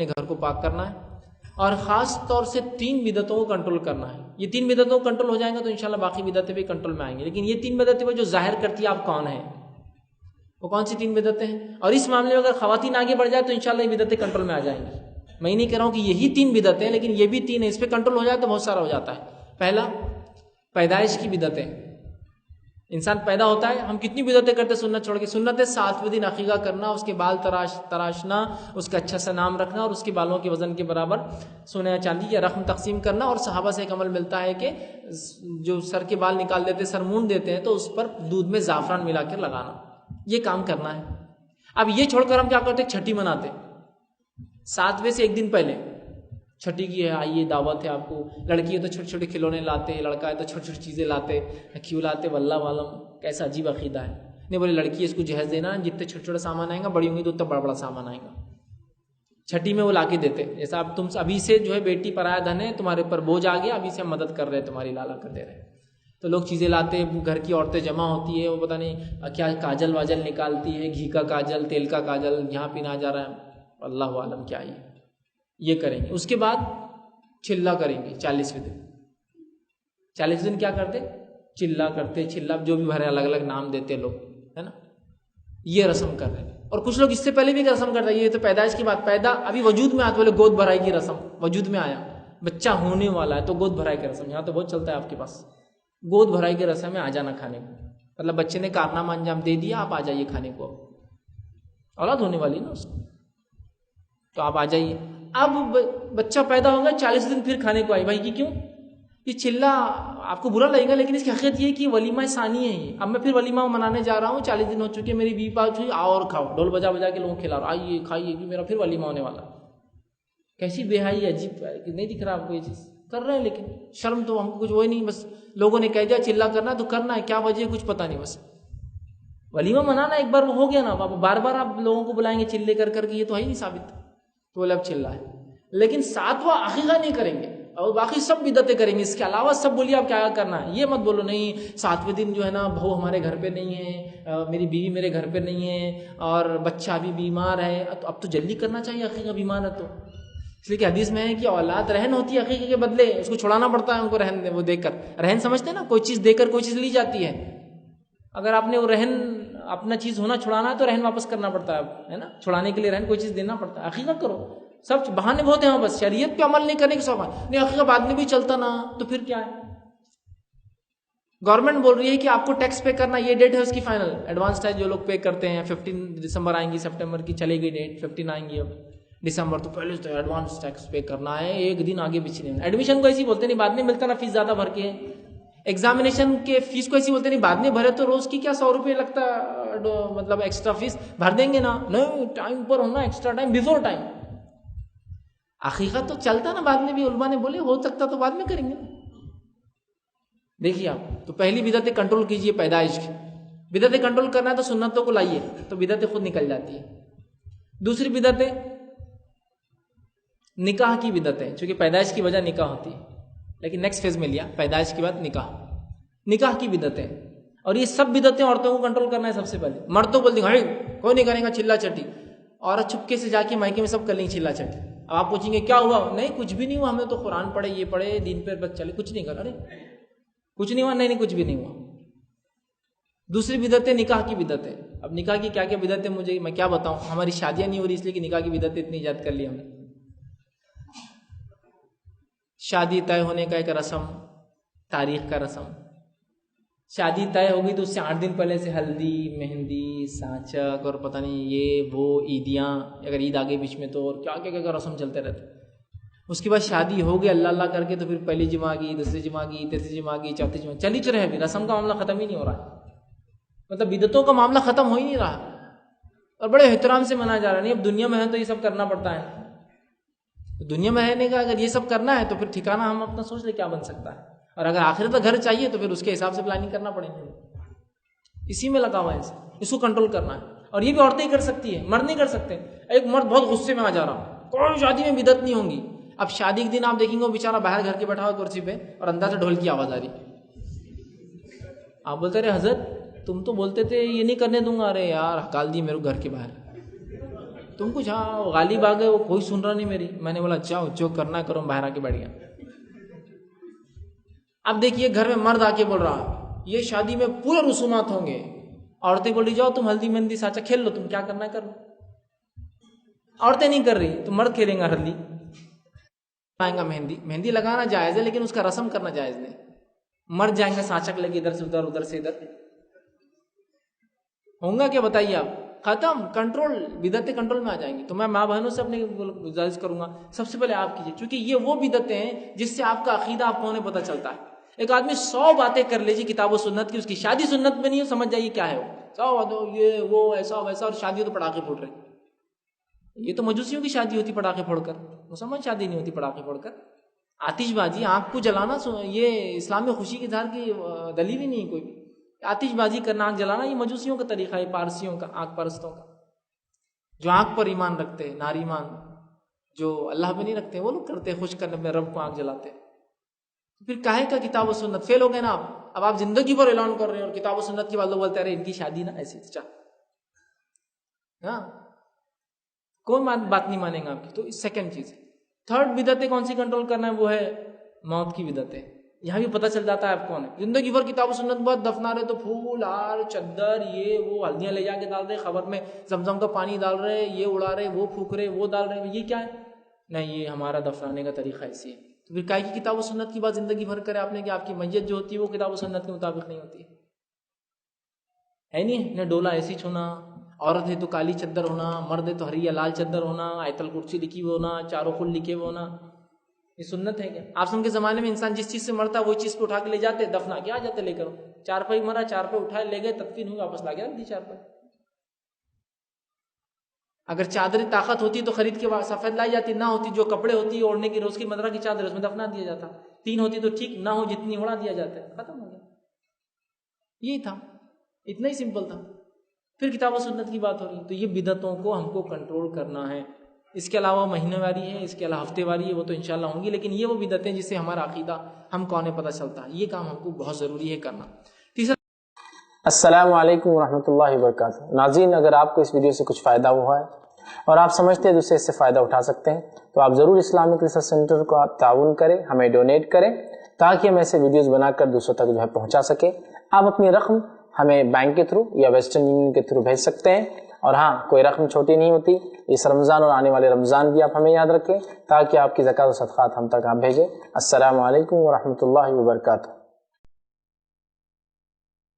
اپنے گھر کو پاک کرنا ہے، اور خاص طور سے 3 بدعتوں کو کنٹرول کرنا ہے. یہ 3 بدعتوں کو کنٹرول ہو جائیں گا تو انشاءاللہ باقی بدعتیں بھی کنٹرول میں آئیں گی. لیکن یہ 3 بدعتیں جو ظاہر کرتی ہے آپ کون ہیں، وہ کون سی 3 بدعتیں ہیں؟ اور اس معاملے میں اگر خواتین آگے بڑھ جائے تو انشاءاللہ یہ بدعتیں کنٹرول میں آ جائیں گی. میں نہیں کہہ رہا ہوں کہ یہی 3 بدعتیں ہیں، لیکن یہ بھی 3 ہیں. اس پہ کنٹرول ہو جائے تو بہت سارا ہو جاتا ہے. پہلا، پیدائش کی بدعتیں. انسان پیدا ہوتا ہے، ہم کتنی بدعتیں کرتے سنت چھوڑ کے. سنت ہے 7ویں دن عقیقہ کرنا، اس کے بال تراشنا، اس کا اچھا سا نام رکھنا، اور اس کے بالوں کے وزن کے برابر سونے یا چاندی یا رقم تقسیم کرنا. اور صحابہ سے ایک عمل ملتا ہے کہ جو سر کے بال نکال دیتے، سر مونڈ دیتے ہیں، تو اس پر دودھ میں زعفران ملا کر لگانا. یہ کام کرنا ہے. اب یہ چھوڑ کر ہم کیا کرتے، چھٹی مناتے. 7ویں سے ایک دن پہلے چھٹی کی ہے، آئیے دعوت ہے آپ کو. لڑکی ہے تو چھوٹے چھوٹے کھلونے لاتے، لڑکا ہے تو چھوٹی چھوٹی چیزیں لاتے. کیوں لاتے واللہ عالم، کیسا عجیب عقیدہ ہے. نہیں بولے لڑکی ہے اس کو جہیز دینا، جتنے چھوٹے چھوٹے سامان آئیں گا، بڑی ہوں گی تو اتنا بڑا بڑا سامان آئے گا. چھٹی میں وہ لا کے دیتے. جیسا اب تم ابھی سے جو ہے بیٹی پرایا دھن ہے، تمہارے اوپر بوجھ آ گیا، ابھی سے ہم مدد کر رہے ہیں، تمہاری لالا کر دے رہے ہیں. تو لوگ چیزیں لاتے، گھر کی عورتیں جمع ہوتی ہے، وہ پتہ نہیں کیا کاجل واجل نکالتی ہے، گھی کا کاجل، تیل کا کاجل، یہاں پینا جا رہا ہے، اللہ عالم کیا یہ کریں گے. اس کے بعد چلا کریں گے 40ویں دن. 40 دن کیا کرتے، چلا کرتے. چلا جو بھی بھرے الگ الگ نام دیتے لوگ، ہے نا. یہ رسم کر رہے ہیں. اور کچھ لوگ اس سے پہلے بھی رسم کرتے ہیں. یہ تو پیدائش کی بات، پیدا ابھی وجود میں آتے بولے گود بھرائی کی رسم وجود میں آیا، بچہ ہونے والا ہے تو گود بھرائی کی رسم. یہاں تو بہت چلتا ہے آپ کے پاس. گود بھرائی کی رسم ہے آ جانا کھانے کو، مطلب بچے نے کارنامہ انجام دے دیا، آپ آ جائیے کھانے کو. اولاد ہونے والی نا اس کو، تو آپ آ جائیے. اب بچہ پیدا ہوگا 40 دن پھر کھانے کو آئی. بھائی کی کیوں؟ یہ چلا آپ کو برا لگے گا، لیکن اس کی حقیقت یہ ہے کہ ولیمہ ثانی ہے یہ. اب میں پھر ولیمہ منانے جا رہا ہوں، 40 دن ہو چکے، میری بیوی پاس ہوئی، آؤ اور کھاؤ، ڈھول بجا بجا کے لوگوں کو کھلا رہا، آئیے کھائیے کہ میرا پھر ولیمہ ہونے والا. کیسی بے حیائی عجیب ہے، نہیں دکھ رہا آپ کو یہ چیز کر رہے ہیں. لیکن شرم تو ہم کو کچھ وہی نہیں، بس لوگوں نے کہہ دیا چلا کرنا تو کرنا ہے، کیا وجہ کچھ پتہ نہیں. بس ولیمہ منانا ایک بار وہ ہو گیا نا، بار بار آپ لوگوں کو بلائیں گے چلے کر کر کے، یہ تو ہے ہی نہیں ثابت. تو بولے اب چلا ہے، لیکن 7واں عقیقہ نہیں کریں گے اور باقی سب بدعتیں کریں گے. اس کے علاوہ سب بولیے آپ کیا کرنا ہے. یہ مت بولو نہیں 7ویں دن جو ہے نا بہو ہمارے گھر پہ نہیں ہے، میری بیوی میرے گھر پہ نہیں ہے، اور بچہ بھی بیمار ہے. اب تو جلدی کرنا چاہیے عقیقہ، بیمار ہے تو. اس لیے کہ حدیث میں ہے کہ اولاد رہن ہوتی ہے، عقیقے کے بدلے اس کو چھڑانا پڑتا ہے. ان کو رہن وہ دے کر، رہن سمجھتے ہیں نا، کوئی چیز دے کر کوئی چیز لی جاتی ہے. اگر آپ نے وہ رہن اپنا چیز ہونا چھڑانا ہے تو رہن واپس کرنا پڑتا ہے نا. چھڑانے کے لیے رہن کوئی چیز دینا پڑتا ہے. عقیقہ کرو. سب بہانے بہت ہیں، بس شریعت پہ عمل نہیں کرنے کے سب نہیں. عقیقہ بعد میں بھی چلتا نا تو پھر کیا ہے. گورنمنٹ بول رہی ہے کہ آپ کو ٹیکس پے کرنا، یہ ڈیٹ ہے اس کی فائنل. ایڈوانس ٹیکس جو لوگ پے کرتے ہیں 15 دسمبر آئیں گی، سپٹمبر کی چلے گئی ڈیٹ، 15 آئیں گی اب دسمبر، تو پہلے سے ایڈوانس ٹیکس پے کرنا ہے، ایک دن آگے پیچھے نہیں. ایڈمیشن کو ایسی بولتے نہیں، بعد میں ملتا نا فیس زیادہ بھر کے. ایگزامینیشن کے فیس کو ایسی بولتے نہیں، بعد میں بھرے تو روز کی کیا 100 روپے لگتا مطلب ایکسٹرا فیس بھر دیں گے نا. نہیں ٹائم پر ہونا، ایکسٹرا ٹائم، بیفور ٹائم. عقیقہ تو چلتا نا بعد میں بھی، علماء نے بولے ہو سکتا تو بعد میں کریں گے. دیکھیے آپ تو پہلی بدعتیں کنٹرول کیجئے پیدائش کی. بدعتیں کنٹرول کرنا ہے تو سنتوں کو لائیے تو بدعتیں خود نکل جاتی ہے. دوسری بدعتیں نکاح کی بدعتیں، چونکہ پیدائش کی وجہ نکاح ہوتی ہے، لیکن نیکسٹ فیز میں لیا پیدائش کے بعد نکاح کی بدعتیں. اور یہ سب بدعتیں عورتوں کو کنٹرول کرنا ہے. سب سے پہلے مرد تو بول دیں گے کوئی نہیں کرے گا چلا چٹی، عورت چھپکے سے جا کے مائکے میں سب کر لیں گے چلا چٹی. اب آپ پوچھیں گے کیا ہوا؟ نہیں کچھ بھی نہیں ہوا، ہم نے تو قرآن پڑھے، یہ پڑھے، دین پہ بس چلے، کچھ نہیں کرا. ارے کچھ نہیں ہوا؟ نہیں کچھ بھی نہیں ہوا. دوسری بدعتیں نکاح کی بدعتیں. اب نکاح کی کیا کیا بدعتیں مجھے میں کیا بتاؤں، ہماری شادیاں نہیں ہو رہی اس لیے کہ نکاح کی بدعتیں اتنی ایجاد کر لی ہم نے. شادی طے ہونے کا ایک رسم، تاریخ کا رسم. شادی طے ہوگی تو اس سے 8 دن پہلے سے ہلدی، مہندی، سانچک اور پتہ نہیں یہ وہ عیدیاں، اگر عید آگے بیچ میں تو اور کیا کیا کیا رسم چلتے رہتے. اس کے بعد شادی ہو گئی اللہ اللہ کر کے تو پھر پہلی جمعہ کی، دوسری جمعہ کی، تیسری جمعہ کی، چوتھی جمعہ چلی چل رہے. ابھی رسم کا معاملہ ختم ہی نہیں ہو رہا ہے، مطلب بدعتوں کا معاملہ ختم ہو ہی نہیں رہا اور بڑے احترام سے منایا جا رہا. نہیں اب دنیا میں ہے تو یہ سب کرنا پڑتا ہے. دنیا میں ہے نہیں کہ اگر یہ سب کرنا ہے تو پھر ٹھکانہ ہم اپنا سوچ لیں کیا بن سکتا ہے. اور اگر آخرت کا گھر چاہیے تو پھر اس کے حساب سے پلاننگ کرنا پڑے گی. اسی میں لگا ہوا ہے اس کو کنٹرول کرنا ہے. اور یہ بھی عورتیں ہی کر سکتی ہیں، مرد نہیں کر سکتے. ایک مرد بہت غصے میں آ جا رہا، کوئی شادی میں بدعت نہیں ہوں گی. اب شادی کے دن آپ دیکھیں گے وہ بیچارہ باہر گھر کے بیٹھا ہوا کرسی پہ اور اندر سے ڈھول کی آواز آ رہی. آپ بولتے رہے حضرت تم تو بولتے تھے یہ نہیں کرنے دوں گا. ارے یار ہکال دی میرے گھر کے باہر. تم کچھ غالب آ گئے, وہ کوئی سن رہا نہیں میری. میں نے بولا جاؤ جو کرنا کرو, باہر آ کے بیٹھ گیا. اب دیکھیے گھر میں مرد آ کے بول رہا یہ شادی میں پورے رسومات ہوں گے, عورتیں بول رہی جاؤ تم ہلدی مہندی سانچا کھیل لو, تم کیا کرنا ہے کر لو. عورتیں نہیں کر رہی تو مرد کھیلیں گا ہلدی, لگائیں گا مہندی. مہندی لگانا جائز ہے لیکن اس کا رسم کرنا جائز نہیں. مرد جائیں گے سانچک لے کے ادھر سے ادھر, ادھر سے ادھر, ہوں گا کیا بتائیے آپ؟ ختم. کنٹرول, بدعتیں کنٹرول میں آ جائیں گی. تو میں ماں بہنوں سے اپنے گزارش کروں گا سب سے پہلے آپ کیجیے, کیونکہ یہ وہ بدعتیں ہیں جس سے آپ کا عقیدہ آپ کو انہیں پتہ چلتا ہے. ایک آدمی 100 باتیں کر لیجیے کتاب و سنت کی, اس کی شادی سنت میں نہیں ہے, سمجھ جائیے کیا ہے وہ 100 باتوں یہ وہ ایسا ویسا, اور شادی تو پٹاخے پھوٹ رہے. یہ تو مجوسیوں کی شادی ہوتی پٹاخے پھوڑ کر, مسلمان شادی نہیں ہوتی پٹاخے پھوڑ کر. آتش بازی, آنکھ کو جلانا یہ اسلام میں خوشی کے اظہار کی دلیل ہی نہیں کوئی بھی. آتش بازی کرنا, آنکھ جلانا, یہ مجوسیوں کا طریقہ ہے, پارسیوں کا, آنکھ پرستوں کا, جو آنکھ پر ایمان رکھتے ہیں, ناریمان, جو اللہ پہ نہیں رکھتے وہ لوگ کرتے ہیں, خوش کرنے اپنے رب کو آنکھ جلاتے ہیں. پھر کاہے کا کتاب و سنت؟ فیل ہو گئے نا آپ. اب آپ زندگی پر اعلان کر رہے ہیں اور کتاب و سنت کے بعد لوگ بولتے ہیں ارے ان کی شادی نا ایسی, ہاں کوئی بات نہیں مانیں گا آپ کی. تو سیکنڈ چیز. تھرڈ بدعتیں کون سی کنٹرول کرنا ہے, وہ ہے موت کی بدعتیں. یہاں بھی پتہ چل جاتا ہے آپ کون ہے. زندگی بھر کتاب و سنت بعد دفنا رہے تو پھول ہار چادر یہ وہ ہلدیاں لے جا کے ڈال رہے, خبر میں زمزم کا پانی ڈال رہے, یہ اڑا رہے, وہ پھونک رہے, وہ ڈال رہے, یہ کیا ہے؟ نہیں, یہ ہمارا دفنانے کا طریقہ ایسی ہے. تو پھر کاہے کی کتاب و سنت کی بات زندگی بھر کرے آپ نے کہ آپ کی میت جو ہوتی ہے وہ کتاب و سنت کے مطابق نہیں ہوتی ہے نہیں. نہ ڈولا ایسی چھونا, عورت ہے تو کالی چادر ہونا, مرد ہے تو ہری یا لال چادر ہونا, آیت الکرسی لکھی ہوئی ہونا, چاروں خل لکھے ہوئے ہونا, یہ سنت ہے کیا؟ آپ سن کے زمانے میں انسان جس چیز سے مرتا ہے وہی چیز کو اٹھا کے لے جاتے, دفنا کے آ جاتے لے کر. 4 پائی مرا, 4 پائی اٹھائے لے گئے, تدفین ہوئی, واپس لا کے رکھ دی 4 پائی. اگر چادری طاقت ہوتی تو خرید کے سفید لائی جاتی, نہ ہوتی جو کپڑے ہوتی ہے اوڑھنے کی روز کی مدرہ کی چادر, اس میں دفنا دیا جاتا. 3 ہوتی تو ٹھیک, نہ ہو جتنی اڑا دیا جاتا, ختم ہو گیا. یہی تھا, اتنا ہی سمپل تھا. پھر کتاب و سنت کی بات ہو رہی ہے تو یہ بدعتوں کو ہم کو کنٹرول کرنا ہے. اس کے علاوہ مہینے واری ہے, اس کے علاوہ ہفتے واری ہے, وہ تو انشاءاللہ ہوں گی, لیکن یہ وہ بدعتیں جس سے ہمارا عقیدہ ہم کو پتہ چلتا ہے. یہ کام ہم کو بہت ضروری ہے کرنا. تیسرا, السلام علیکم ورحمۃ اللہ وبرکاتہ. ناظرین, اگر آپ کو اس ویڈیو سے کچھ فائدہ ہوا ہے اور آپ سمجھتے ہیں دوسرے اس سے فائدہ اٹھا سکتے ہیں تو آپ ضرور اسلامک ریسرچ سینٹر کو تعاون کریں, ہمیں ڈونیٹ کریں تاکہ ہم ایسے ویڈیوز بنا کر دوسروں تک جو ہے پہنچا سکیں. آپ اپنی رقم ہمیں بینک کے تھرو یا ویسٹرن یونین کے تھرو بھیج سکتے ہیں. اور ہاں, کوئی رقم چھوٹی نہیں ہوتی. اس رمضان اور آنے والے رمضان بھی آپ ہمیں یاد رکھیں تاکہ آپ کی زکوٰۃ و صدقات ہم تک آپ بھیجیں. السلام علیکم ورحمۃ اللہ وبرکاتہ.